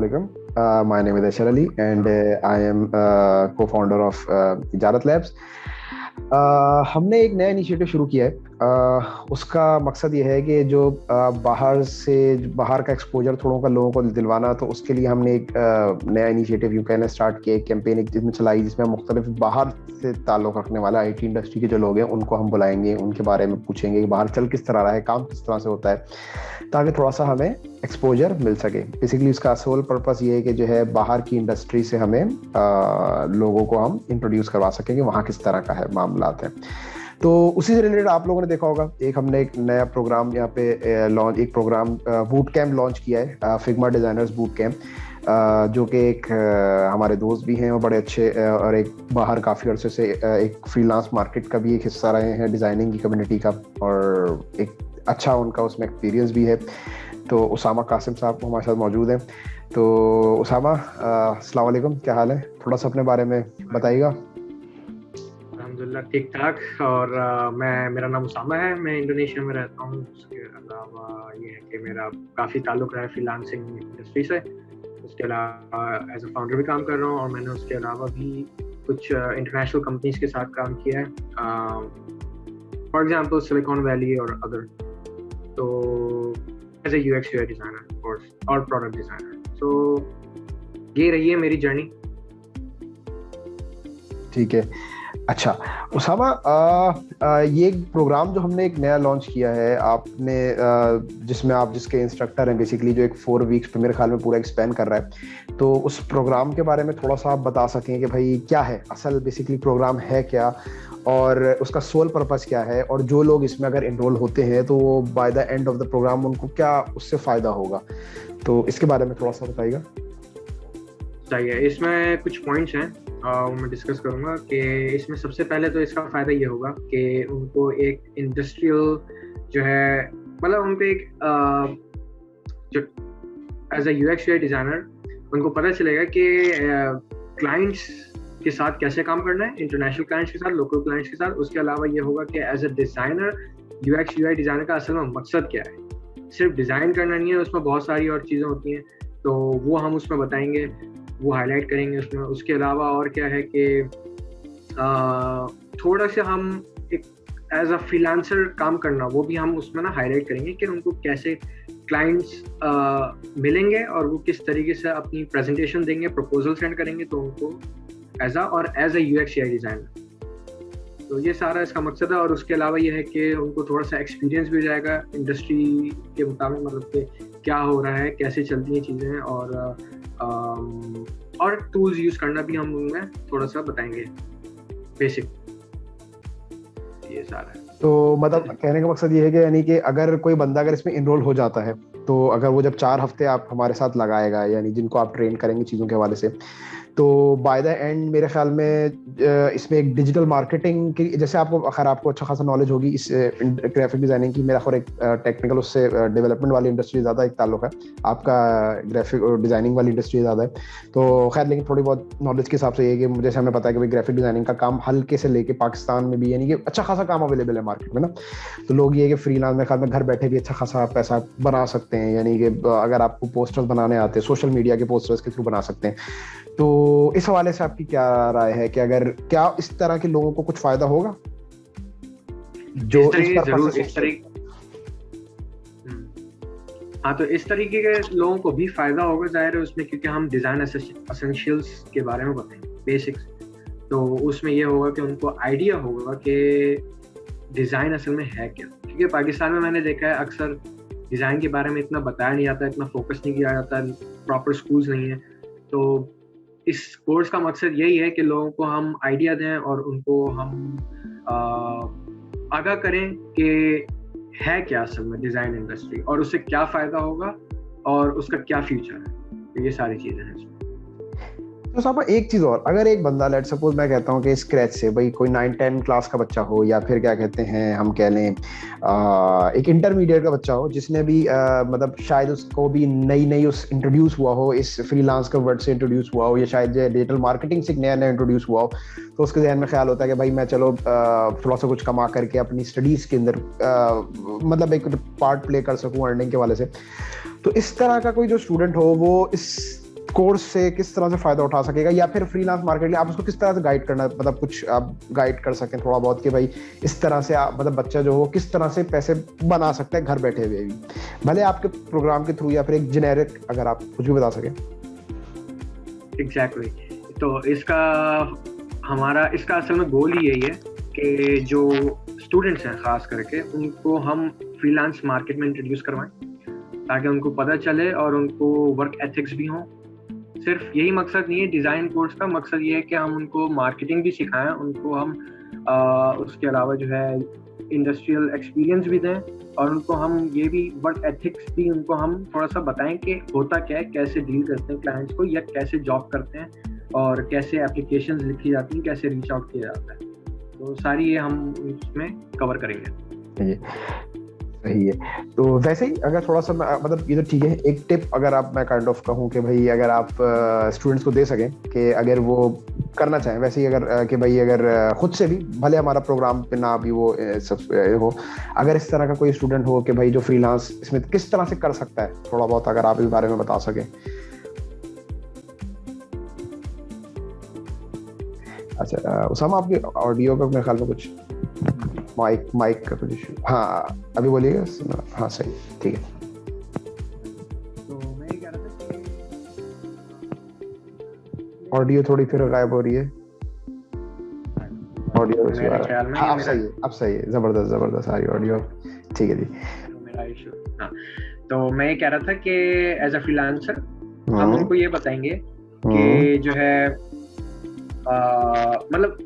Assalamualaikum. My name is Ashar Ali and I am co-founder of Ijarat Labs. हमने एक नया initiative शुरू किया है। उसका मकसद ये है कि जो बाहर का एक्सपोजर थोड़ा लोगों को दिलवाना, तो उसके लिए हमने एक नया इनिशिएटिव यूं कहना स्टार्ट किया, एक कैंपेन जिसमें चलाई, जिसमें हम मुख्तलिफ बाहर से ताल्लुक़ रखने वाला आईटी इंडस्ट्री के जो लोग हैं उनको हम बुलाएंगे, उनके बारे में पूछेंगे कि बाहर चल किस तरह रहा है, काम किस तरह से होता है, ताकि थोड़ा सा हमें एक्सपोजर मिल सके। बेसिकली इसका सोल पर्पस ये है कि जो है बाहर की इंडस्ट्री से हमें लोगों को हम इंट्रोड्यूस करवा सकें कि वहाँ किस तरह का है मामलात है। तो उसी से रिलेटेड आप लोगों ने देखा होगा, हमने एक नया प्रोग्राम यहाँ पे एक प्रोग्राम बूट कैंप लॉन्च किया है, फिग्मा डिज़ाइनर्स बूट कैंप, जो कि एक हमारे दोस्त भी हैं और बड़े अच्छे, और एक बाहर काफ़ी अर्से से एक फ्रीलांस मार्केट का भी एक हिस्सा रहे हैं डिज़ाइनिंग की कम्युनिटी का, और एक अच्छा उनका उसमें एक्सपीरियंस भी है। तो उसामा कासिम साहब हमारे साथ मौजूद हैं। तो उसामा, अस्सलाम वालेकुम, क्या हाल है? थोड़ा सा अपने बारे में बताइएगा। अल्हम्दुलिल्लाह ठीक ठाक। और मेरा नाम उसामा है, मैं इंडोनेशिया में रहता हूँ। उसके अलावा ये है कि मेरा काफ़ी ताल्लुक़ रहा है फ्रीलांसिंग इंडस्ट्री से। उसके अलावा एज अ फाउंडर भी काम कर रहा हूँ, और मैंने उसके अलावा भी कुछ इंटरनेशनल कंपनीज के साथ काम किया है, फॉर एग्जांपल सिलिकॉन वैली और अदर। तो as a UX UI designer और प्रोडक्ट डिज़ाइनर। सो ये रही है मेरी जर्नी। ठीक है, अच्छा उसामा, ये प्रोग्राम जो हमने एक नया लॉन्च किया है आपने, जिसमें आप जिसके इंस्ट्रक्टर हैं, बेसिकली जो एक 4 वीक्स पे मेरे ख्याल में पूरा एक्सपेंड कर रहा है, तो उस प्रोग्राम के बारे में थोड़ा सा आप बता सकें कि भाई क्या है असल बेसिकली प्रोग्राम है क्या, और उसका सोल पर्पस क्या है, और जो लोग इसमें अगर इनरोल होते हैं तो वो by the end of the program उनको क्या उससे फ़ायदा होगा, तो इसके बारे में थोड़ा सा बताइएगा। चाहिए इसमें कुछ पॉइंट्स हैं, वो मैं डिस्कस करूंगा कि इसमें सबसे पहले तो इसका फ़ायदा ये होगा कि उनको एक इंडस्ट्रियल जो है, मतलब उनको एक जो as a UX UI designer उनको पता चलेगा कि क्लाइंट्स के साथ कैसे काम करना है, इंटरनेशनल क्लाइंट्स के साथ, लोकल क्लाइंट्स के साथ। उसके अलावा ये होगा कि as a designer UX UI designer का असल में मकसद क्या है। सिर्फ डिज़ाइन करना नहीं है, उसमें बहुत सारी और चीज़ें होती हैं, तो वो हम उसमें बताएंगे, वो हाईलाइट करेंगे उसमें। उसके अलावा और क्या है कि थोड़ा सा हम एक एज अ फ्रीलांसर काम करना, वो भी हम उसमें ना हाईलाइट करेंगे कि उनको कैसे क्लाइंट्स मिलेंगे और वो किस तरीके से अपनी प्रेजेंटेशन देंगे, प्रपोजल सेंड करेंगे तो उनको as a UX UI designer. तो ये सारा इसका मकसद है। और उसके अलावा ये है कि उनको थोड़ा सा एक्सपीरियंस भी हो जाएगा इंडस्ट्री के मुताबिक, मतलब कि क्या हो रहा है, कैसे चलती हैं चीज़ें, और टूल्स यूज़ करना भी हम उनमें थोड़ा सा बताएंगे, बेसिक ये सारा है। तो मतलब कहने का मकसद ये है कि यानी कि अगर कोई बंदा अगर इसमें इनरोल हो जाता है, तो अगर वो जब 4 हफ्ते आप हमारे साथ लगाएगा, यानी जिनको आप ट्रेन करेंगे चीज़ों के हवाले से, तो बाय द एंड मेरे ख्याल में इसमें एक डिजिटल मार्केटिंग की, जैसे आपको अच्छा खासा नॉलेज होगी इस ग्राफिक डिज़ाइनिंग की, मेरा खैर एक टेक्निकल उससे डेवलपमेंट वाली इंडस्ट्री ज़्यादा एक ताल्लुक है, आपका ग्राफिक और डिज़ाइनिंग वाली इंडस्ट्री ज़्यादा है। तो खैर लेकिन थोड़ी बहुत नॉलेज के हिसाब से ये कि जैसे हमें पता है कि भाई ग्राफिक डिज़ाइनिंग का काम हल्के से लेके पाकिस्तान में भी यानी कि अच्छा खासा काम अवेलेबल है मार्केट में ना, तो लोग ये कि फ्रीलांस में ख्याल में घर बैठे भी अच्छा खासा पैसा बना सकते हैं, यानी कि अगर आपको पोस्टर्स बनाने आते हैं, सोशल मीडिया के पोस्टर्स के थ्रू बना सकते हैं। तो इस हवाले से आपकी क्या राय है कि अगर क्या इस तरह के लोगों को कुछ फायदा होगा जो हाँ, तो इस तरीके के लोगों को भी फायदा होगा जाहिर है उसमें, क्योंकि हम डिजाइन एसेंशियल्स के बारे में बताएंगे, बेसिक्स। तो उसमें ये होगा कि उनको आइडिया होगा कि डिज़ाइन असल में है क्या, क्योंकि पाकिस्तान में मैंने देखा है अक्सर डिज़ाइन के बारे में इतना बताया नहीं जाता, इतना फोकस नहीं किया जाता, प्रॉपर स्कूल्स नहीं है। तो इस कोर्स का मकसद यही है कि लोगों को हम आइडिया दें और उनको हम आगाह करें कि है क्या असल में डिज़ाइन इंडस्ट्री, और उससे क्या फ़ायदा होगा और उसका क्या फ्यूचर है। तो ये सारी चीज़ें हैं। तो साहब एक चीज़ और, अगर एक बंदा लेट सपोज मैं कहता हूँ कि स्क्रैच से भाई कोई 9-10 क्लास का बच्चा हो, या फिर क्या कहते हैं हम कह लें एक इंटरमीडिएट का बच्चा हो, जिसने भी मतलब शायद उसको भी नई उस इंट्रोड्यूस हुआ हो, इस फ्रीलांस का वर्ड से इंट्रोड्यूस हुआ हो, या शायद डिजिटल मार्केटिंग से नया इंट्रोड्यूस हुआ हो, तो उसके ज़हन में ख्याल होता है कि भाई मैं चलो थोड़ा सा कुछ कमा करके अपनी स्टडीज़ के अंदर मतलब एक पार्ट प्ले कर सकूँ अर्निंग के वाले से। तो इस तरह का कोई जो स्टूडेंट हो वो इस कोर्स से किस तरह से फायदा उठा सकेगा, या फिर फ्रीलांस मार्केट लिए आप उसको किस तरह से गाइड करना, मतलब कुछ आप गाइड कर सकें थोड़ा बहुत कि भाई इस तरह से आप, मतलब बच्चा जो हो किस तरह से पैसे बना सकता है घर बैठे हुए भी, भले आपके प्रोग्राम के थ्रू या फिर एक जेनेरिक, अगर आप कुछ भी बता सकें। एग्जैक्टली तो इसका असल में गोल ही यही है कि जो स्टूडेंट्स हैं खास करके उनको हम फ्रीलांस मार्केट में इंट्रोड्यूस करवाएं ताकि उनको पता चले और उनको वर्क एथिक्स भी हों। सिर्फ यही मकसद नहीं है डिज़ाइन कोर्स का, मकसद ये है कि हम उनको मार्केटिंग भी सिखाएं, उनको हम उसके अलावा जो है इंडस्ट्रियल एक्सपीरियंस भी दें और उनको हम ये भी वर्क एथिक्स भी उनको हम थोड़ा सा बताएं कि होता क्या है, कैसे डील करते हैं क्लाइंट्स को, या कैसे जॉब करते हैं और कैसे एप्लीकेशंस लिखी जाती हैं, कैसे रीच आउट किया जाता है। तो सारी ये हम इसमें कवर करेंगे। सही है। तो वैसे ही अगर थोड़ा सा मतलब ये तो ठीक है, एक टिप अगर आप मैं काइंड ऑफ कहूँ कि भाई अगर आप स्टूडेंट्स को दे सकें कि अगर वो करना चाहें वैसे ही, अगर कि भाई अगर खुद से भी भले हमारा प्रोग्राम पे ना भी वो सब हो, अगर इस तरह का कोई स्टूडेंट हो कि भाई जो फ्रीलांस इसमें किस तरह से कर सकता है, थोड़ा बहुत अगर आप इस बारे में बता सकें। अच्छा उसामा, आपके ऑडियो का मेरे ख्याल में कुछ माइक का कुछ इशू, हाँ अभी बोलिएगा। हाँ सही, ठीक है। तो मैं ये कह रहा था कि ऑडियो थोड़ी फिर गायब हो रही है, ऑडियो अब सही है, जबरदस्त सारी ऑडियो, ठीक है जी। मेरा इशू, हाँ तो मैं ये कह रहा था कि एज अ फ्रीलांसर हम उनको ये बताएंगे कि जो है मतलब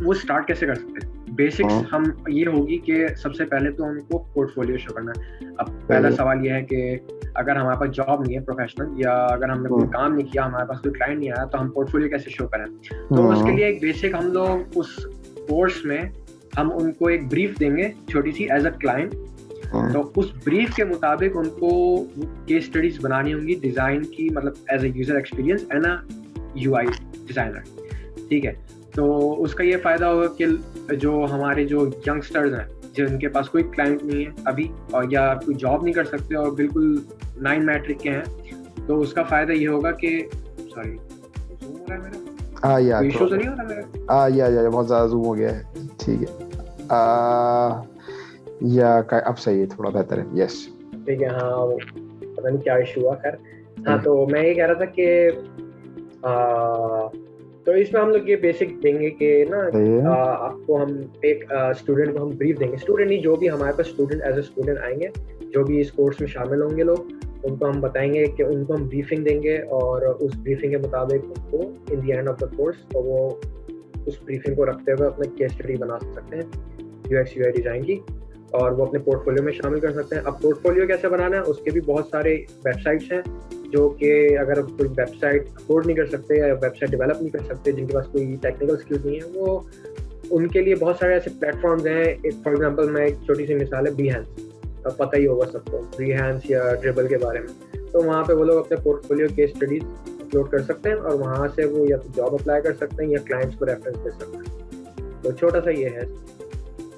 वो स्टार्ट कैसे कर सकते हैं। बेसिक्स हम ये होगी कि सबसे पहले तो उनको पोर्टफोलियो शो करना है। अब पहला सवाल ये है कि अगर हमारे पास जॉब नहीं है प्रोफेशनल, या अगर हमने कोई काम नहीं किया, हमारे पास कोई क्लाइंट नहीं आया, तो हम पोर्टफोलियो कैसे शो करें। तो उसके लिए एक बेसिक हम लोग उस कोर्स में हम उनको एक ब्रीफ देंगे छोटी सी एज अ क्लाइंट। तो उस ब्रीफ के मुताबिक उनको केस स्टडीज बनानी होंगी डिजाइन की, मतलब as a user experience and a UI designer, ठीक है। तो उसका ये फायदा होगा कि जो हमारे जो यंगस्टर्स हैं जिनके पास कोई क्लाइंट नहीं है अभी, और या कोई जॉब नहीं कर सकते और बिल्कुल 9 मैट्रिक के हैं, तो उसका फायदा ये होगा कि सॉरी जूम हो रहा है मेरा, यार इशू तो नहीं हो रहा मेरा, या बहुत ज्यादा जूम हो गया है, ठीक है। या अब सही है, थोड़ा बेहतर है, यस ठीक है। हाँ पता नहीं क्या इशू हुआ, खैर। हाँ तो मैं ये कह रहा था कि तो इसमें हम लोग ये बेसिक देंगे कि ना आपको हम एक स्टूडेंट को हम ब्रीफ देंगे, स्टूडेंट नहीं, जो भी हमारे पास स्टूडेंट एज ए स्टूडेंट आएंगे, जो भी इस कोर्स में शामिल होंगे लोग, उनको हम बताएंगे कि उनको हम ब्रीफिंग देंगे और उस ब्रीफिंग के मुताबिक उनको in the end of the course तो वो उस ब्रीफिंग को रखते हुए अपना केस स्टडी बना सकते हैं यूएक्स यूआई डिजाइन की, और वो अपने पोर्टफोलियो में शामिल कर सकते हैं। अब पोर्टफोलियो कैसे बनाना है, उसके भी बहुत सारे वेबसाइट्स हैं, जो कि अगर कोई वेबसाइट अफोर्ड नहीं कर सकते या वेबसाइट डेवलप नहीं कर सकते, जिनके पास कोई टेक्निकल स्किल्स नहीं है, वो उनके लिए बहुत सारे ऐसे प्लेटफॉर्म्स हैं। एक फॉर एग्जांपल मैं एक छोटी सी मिसाल है Behance, अब पता ही होगा सबको Behance या Dribbble के बारे में। तो वहाँ पे वो लोग अपने पोर्टफोलियो केस स्टडीज अपलोड कर सकते हैं और वहाँ से वो या तो जॉब अप्लाई कर सकते हैं या क्लाइंट्स को रेफरेंस दे सकते हैं। तो छोटा सा ये है,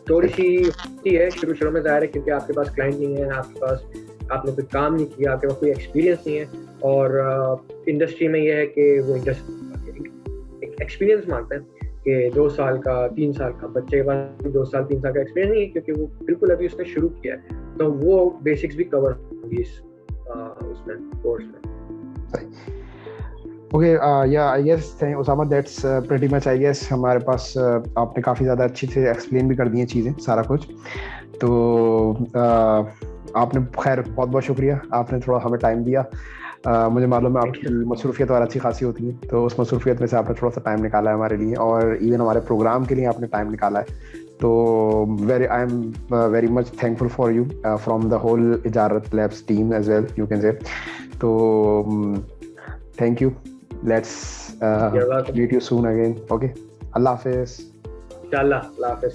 थोड़ी सी होती है शुरू में ज़ाहिर है, क्योंकि आपके पास क्लाइंट नहीं है, आपके पास आपने कोई काम नहीं किया, आपके पास कोई एक्सपीरियंस नहीं है, और इंडस्ट्री में ये है कि वो एक एक्सपीरियंस मांगते हैं कि 2 साल का 3 साल का, बच्चे के पास 2 साल 3 साल का एक्सपीरियंस नहीं है क्योंकि वो बिल्कुल अभी उसने शुरू किया है, तो वो बेसिक्स भी कवर होंगी इस उसमें कोर्स में। Okay, yeah, I guess Osama, that's pretty much, I guess हमारे पास आपने काफ़ी ज़्यादा अच्छी से एक्सप्लेन भी कर दी हैं चीज़ें, सारा कुछ। तो आपने खैर बहुत बहुत शुक्रिया, आपने थोड़ा हमें टाइम दिया। मुझे मालूम है आपकी मसरूफियत और अच्छी खासी होती है, तो उस मसरूफियत में से आपने थोड़ा सा टाइम निकाला है हमारे लिए, और इवन हमारे प्रोग्राम के लिए आपने टाइम निकाला है। तो I am very much thankful for you from the whole इजारत labs team as well, you can say. तो thank you, let's meet you soon again. Okay, Allah Hafiz. Inshallah, Allah Hafiz.